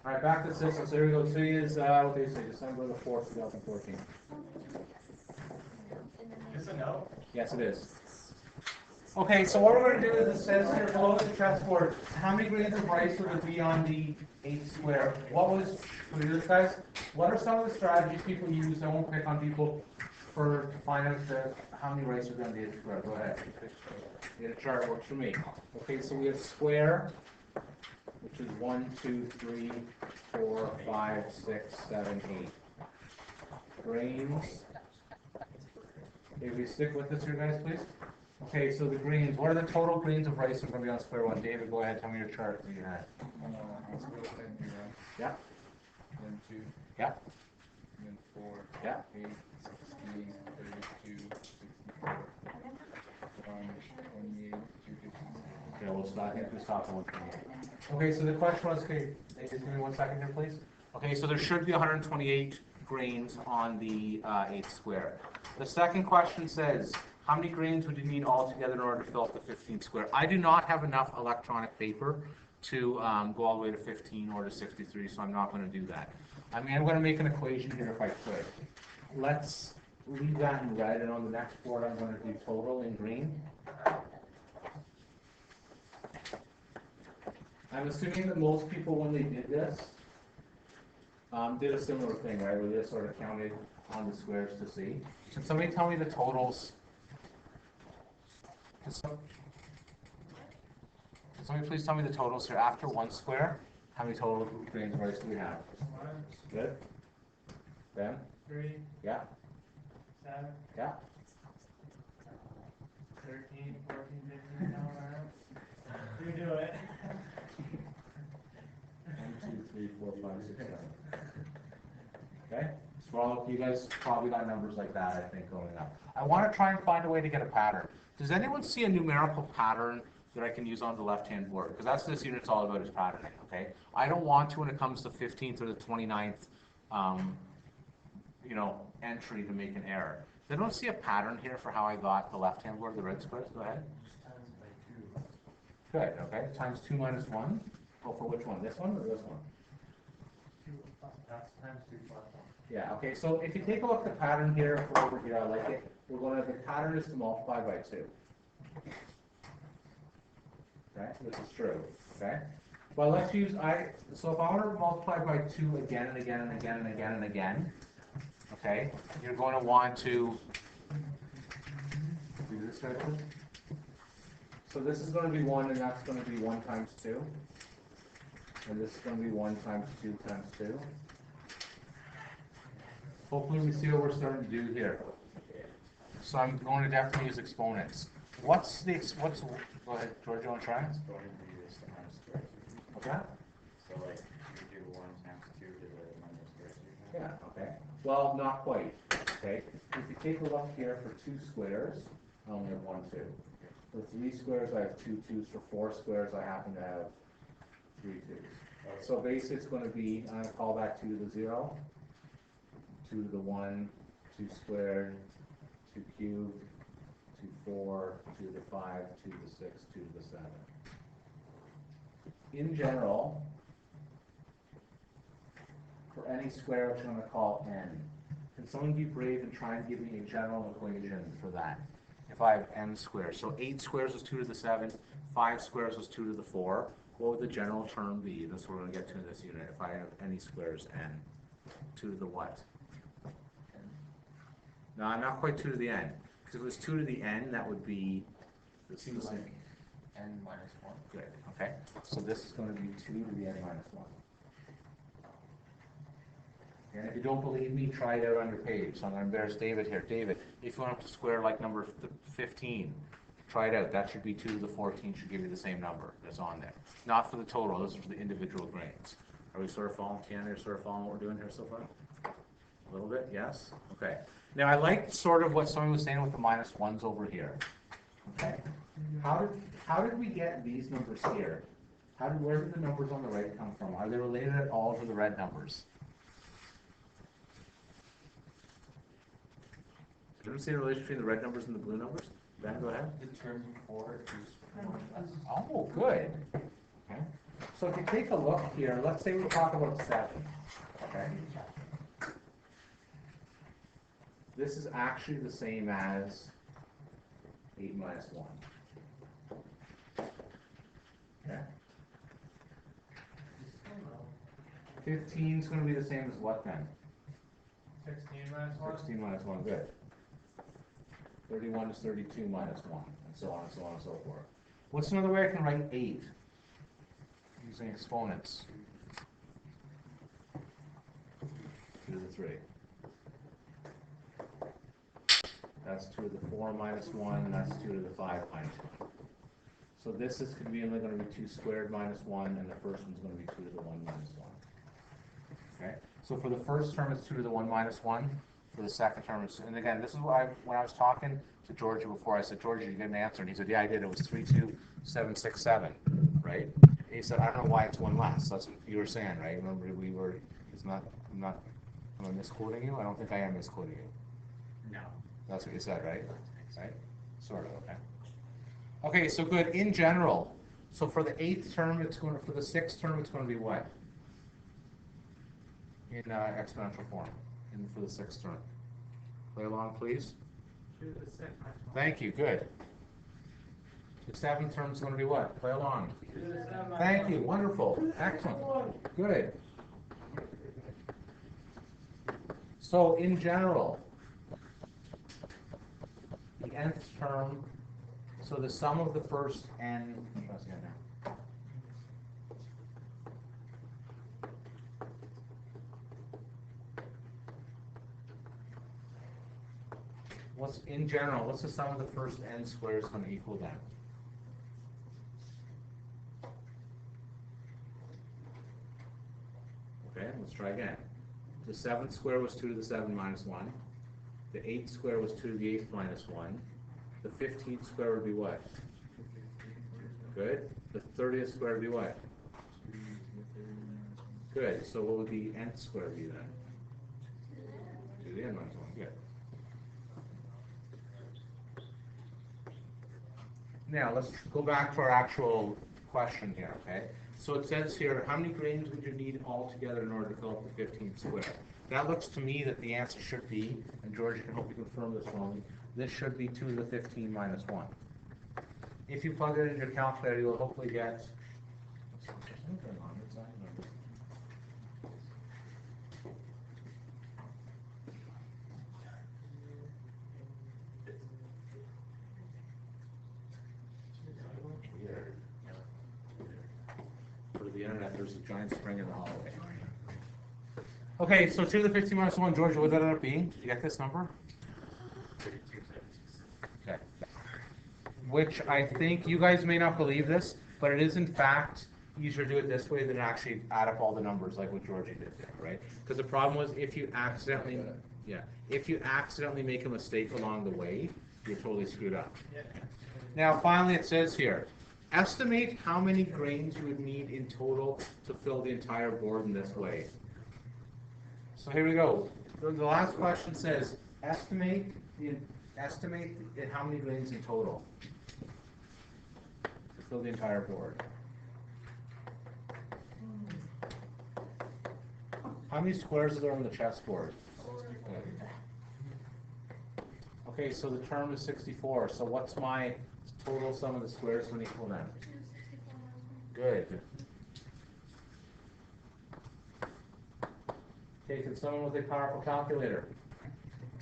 All right, back to system. So here we go. Today is, what do you say, December the 4th, 2014. Is it no? Yes, it is. Okay, so what we're going to do is it says here below the chessboard, how many grains of rice would it be on the 8 square? What was, for these guys, what are some of the strategies people use? I won't pick on people to find out how many rice are on the 8 square. Go ahead. Get a chart, works for me. Okay, so we have square, which is 1, 2, 3, 4, 5, 6, 7, 8. Grains. Okay, we stick with this here, guys, please. Okay, so the grains. What are the total grains of rice that are going to be on square one? David, go ahead. Tell me your chart that you had. Yeah. Then 2. Yeah. Then 4. Yeah. 8, 16, 32, 64. 28, 256. Okay, we'll stop. I think we stop at 128. Okay, so the question was, okay, just give me 1 second here, please. Okay, so there should be 128 grains on the 8 square. The second question says, how many grains would you need altogether in order to fill up the 15 square? I do not have enough electronic paper to go all the way to 15 or to 63, so I'm not going to do that. I mean, I'm going to make an equation here if I could. Let's leave that in red, and on the next board I'm going to do total in green. I'm assuming that most people, when they did this, did a similar thing, right, where they just sort of counted on the squares to see. Can somebody tell me the totals? Can somebody please tell me the totals here? After 1 square, how many total grains of rice do we have? 1. Good. Ben? 3. Yeah. 7. Yeah. 13, 14, 15, you do it. 1, 2, 3, 4, 5, 6, 7. Okay? So all of you guys probably got numbers like that, I think, going up. I want to try and find a way to get a pattern. Does anyone see a numerical pattern that I can use on the left-hand board? Because that's what this unit's all about, is patterning, okay? I don't want to, when it comes to 15th or the 29th, entry to make an error. Does anyone see a pattern here for how I got the left-hand board, the red squares? Go ahead. Times by 2. Good, okay. Times 2 minus 1. Oh, for which one? This one or this one? 2 plus, that's times 2 plus 1. Yeah, okay, so if you take a look at the pattern here, over here, I like it. We're going to, the pattern is to multiply by 2. Okay, this is true, okay? Well, let's use, so if I want to multiply by 2 again and again and again and again and again, okay, you're going to want to do this right here. So this is going to be 1, and that's going to be 1 times 2. And this is going to be 1 times 2 times 2. Hopefully we see what we're starting to do here. So I'm going to definitely use exponents. Go ahead, George, you want to try? It's going to be this times square. Okay. So like you do 1 times 2 to the minus square root. Yeah, okay. Well, not quite. Okay. If you take a look here for 2 squares, I only have 1, 2. For 3 squares, I have 2 2s. For 4 squares, I happen to have 3 2s. Okay. So basically it's going to be, I'm going to call that 2 to the 0, 2 to the 1, 2 squared, 2 cubed, 2 4, 2 to the 5, 2 to the 6, 2 to the 7. In general, for any square, which I'm going to call n, can someone be brave and try and give me a general equation for that? If I have n squares, so 8 squares was 2 to the 7, 5 squares was 2 to the 4, what would the general term be? That's what we're going to get to in this unit. If I have any squares n, 2 to the what? No, I'm not quite 2 to the n. Because if it was 2 to the n, that would be this is like N minus 1. good. Okay. So this is going to be 2 to the n minus 1. And if you don't believe me, try it out on your page. So I'm going to embarrass David here. David, if you want to square like number 15, try it out. That should be 2 to the 14 should give you the same number that's on there. Not for the total. Those are for the individual grains. Are we sort of following, Tiana? Sort of following what we're doing here so far? A little bit, yes? Okay. Now I like sort of what someone was saying with the minus 1s over here. Okay. How did we get these numbers here? Where did the numbers on the right come from? Are they related at all to the red numbers? Did you see the relation between the red numbers and the blue numbers? Ben, go ahead. The term 4 is 1 less. Oh, good. Okay. So if you take a look here, let's say we talk about 7, okay? This is actually the same as 8 minus 1. Okay? 15 is going to be the same as what then? 16 minus 1? 16 minus 1, good. 31 is 32 minus 1, and so on and so on and so forth. What's another way I can write 8? Using exponents. 2 to the 3. That's 2 to the 4 minus 1, and that's 2 to the 5 minus 1. So this is conveniently going to be 2 squared minus 1, and the first one's going to be 2 to the 1 minus 1. Okay? So for the first term, it's 2 to the 1 minus 1. For the second term, it's, and again, this is what when I was talking to Georgia before, I said, Georgia, did you get an answer? And he said, yeah, I did. It was 32767, right? And he said, I don't know why it's one less. That's what you were saying, right? Remember, I'm not, am I misquoting you? I don't think I am misquoting you. No. That's what you said, right? Right? Sort of, okay. Okay, so good. In general, so for the 8th term, for the 6th term, it's going to be what? In exponential form, for the 6th term. Play along, please. 2 to the 6 minus 1. Thank you, good. The 7th term is going to be what? Play along. 2 to the 7 minus Thank 1. you, wonderful, excellent, good. So in general, the nth term, so the sum of the first n, what's the sum of the first n squares going to equal then? Okay, let's try again. The 7th square was 2 to the 7 minus 1. The 8th square was 2 to the 8th minus 1. The 15th square would be what? Good. The 30th square would be what? Good. So what would the nth square be then? 2 to the n minus 1. Good. Now let's go back to our actual question here, okay? So it says here, how many grains would you need altogether in order to fill up the 15th square? That looks to me that the answer should be, and George can help you confirm this for me, this should be 2 to the 15 minus 1. If you plug it into your calculator, you'll hopefully get, for the internet, there's a giant spring in the hallway. Okay, so 2 to the 15 minus 1, George, what would that end up being? Did you get this number? Okay. Which I think, you guys may not believe this, but it is in fact easier to do it this way than actually add up all the numbers like what Georgie did there, right? Because the problem was if you accidentally make a mistake along the way, you're totally screwed up. Now finally it says here, estimate how many grains you would need in total to fill the entire board in this way. So here we go. The last question says, estimate how many grains in total to fill the entire board. How many squares are there on the chessboard? Okay, so the term is 64. So what's my total sum of the squares going to equal then? Good. Okay, can someone with a powerful calculator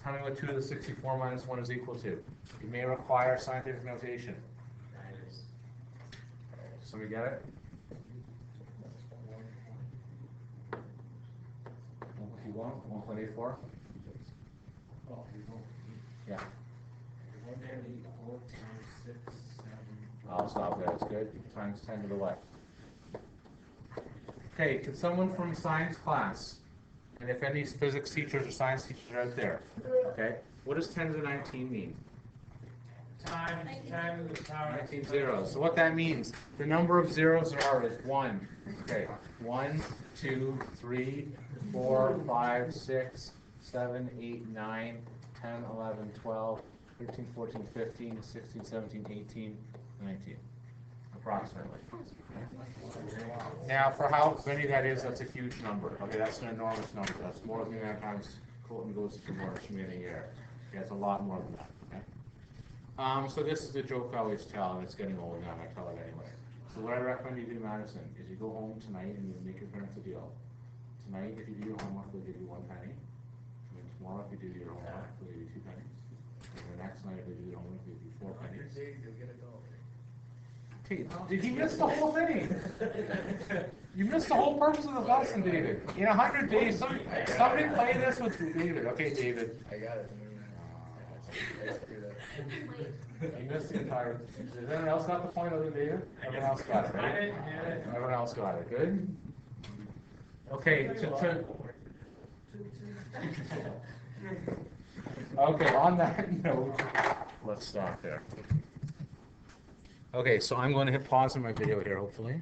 tell me what 2 to the 64 minus 1 is equal to? You may require scientific notation. Somebody get it? 1.84? Yeah. I'll stop there. That's good. Times 10 to the what? Okay, can someone from science class, and if any physics teachers or science teachers are out there, okay, what does 10 to the 19 mean? Times 10 to the power 19 zeros. So what that means, the number of zeros there are is 1. Okay, 1, 2, 3, 4, 5, 6, 7, 8, 9, 10, 11, 12, 13, 14, 15, 16, 17, 18, 19. approximately. Now, for how many that is, that's a huge number. Okay, that's an enormous number. That's more than the amount of times Colton goes to commercial in a year. Okay, that's a lot more than that. Okay? So this is the joke I always tell, and it's getting old now, and I tell it anyway. So what I recommend you do, Madison, is you go home tonight and you make your parents a deal. Tonight, if you do your homework, they'll give you 1 penny. And then tomorrow, if you do your homework, they'll give you 2 pennies. And the next night, if you do your homework, they'll give you 4 pennies. Okay, did you miss the whole thing? You missed the whole purpose of the lesson, David. In 100 days, somebody play this with David. Okay, David. I got it. You missed the entire. Does anyone else got the point other than David? Everyone else got it, right? Everyone else got it. Good. Okay. Okay. On that note, let's stop there. Okay, so I'm going to hit pause on my video here, hopefully.